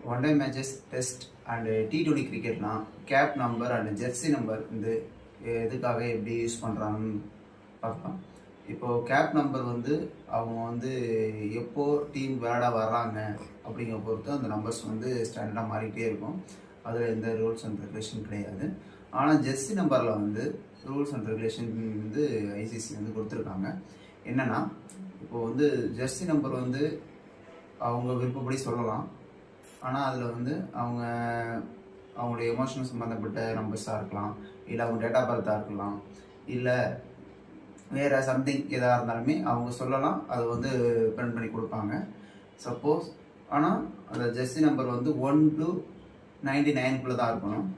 One day matches test and T20 கிரிக்கெட்லாம் cap number and jersey number வந்து எதுக்காக எப்படி யூஸ் பண்ணுறாங்கன்னு பார்க்கலாம். இப்போது கேப் நம்பர் வந்து அவங்க வந்து எப்போ டீம் விளையாட வர்றாங்க அப்படிங்கிற பொறுத்து அந்த நம்பர்ஸ் வந்து ஸ்டாண்டர்டாக மாறிக்கிட்டே இருக்கும். அதில் எந்த ரூல்ஸ் அண்ட் ரெகுலேஷன் கிடையாது. ஆனால் ஜெர்சி நம்பரில் வந்து ரூல்ஸ் அண்ட் ரெகுலேஷன் வந்து ஐசிசி வந்து கொடுத்துருக்காங்க. என்னென்னா இப்போது வந்து ஜெர்சி நம்பர் வந்து அவங்க விருப்பப்படி சொல்லலாம். ஆனால் அதில் வந்து அவங்களுடைய எமோஷனல் சம்மந்தப்பட்ட நம்பர்ஸாக இருக்கலாம், இல்லை அவங்க டேட் ஆஃப் பர்த்தாக இருக்கலாம், இல்லை வேறு சம்திங் எதாக இருந்தாலுமே அவங்க சொல்லலாம். அதை வந்து பிரிண்ட் பண்ணி கொடுப்பாங்க. சப்போஸ் ஆனால் அந்த ஜெர்சி நம்பர் வந்து 1 to 99 தான் இருக்கணும்.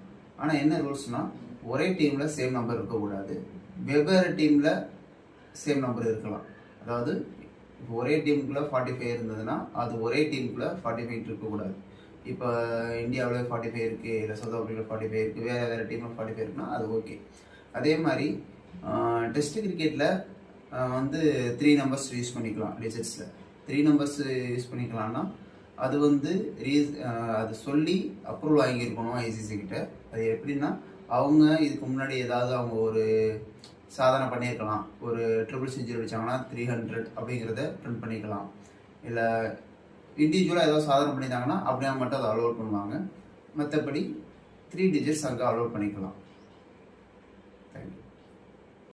ஆனால் என்ன ரூல்ஸ்னால் ஒரே டீமில் சேம் நம்பர் இருக்கக்கூடாது, வெவ்வேறு டீமில் சேம் நம்பர் இருக்கலாம். அதாவது இப்போ ஒரே டீமுக்குள்ளே 45 இருந்ததுன்னா அது ஒரே டீமுக்குள்ளே 45 இருக்கக்கூடாது. இப்போ இந்தியாவில் 45 இருக்குது, இல்லை சவுத் ஆஃப்ரிக்காவில் 45 இருக்குது, வேறு டீமில் 45 இருக்குன்னா அது ஓகே. அதே மாதிரி டெஸ்ட் கிரிக்கெட்டில் வந்து 3 நம்பர்ஸ் யூஸ் பண்ணிக்கலாம். டிஜிட்ஸில் 3 நம்பர்ஸ் யூஸ் பண்ணிக்கலாம்னா அது வந்து அது சொல்லி அப்ரூவல் வாங்கியிருக்கணும் ஐசிசி கிட்ட. அது எப்படின்னா அவங்க இதுக்கு முன்னாடி ஏதாவது அவங்க ஒரு சாதனை பண்ணியிருக்கலாம், ஒரு ட்ரிபிள் செஞ்சுரி அடித்தாங்கன்னா 300 அப்படிங்கிறத பிரிண்ட் பண்ணிக்கலாம். இல்லை இண்டிவிஜுவலாக ஏதாவது சாதனை பண்ணியிருந்தாங்கன்னா அப்படின்னா மட்டும் அதை அலோட் பண்ணுவாங்க. மற்றபடி 3 டிஜிட்ஸ் அங்கே அலோட் பண்ணிக்கலாம். தேங்க்யூ.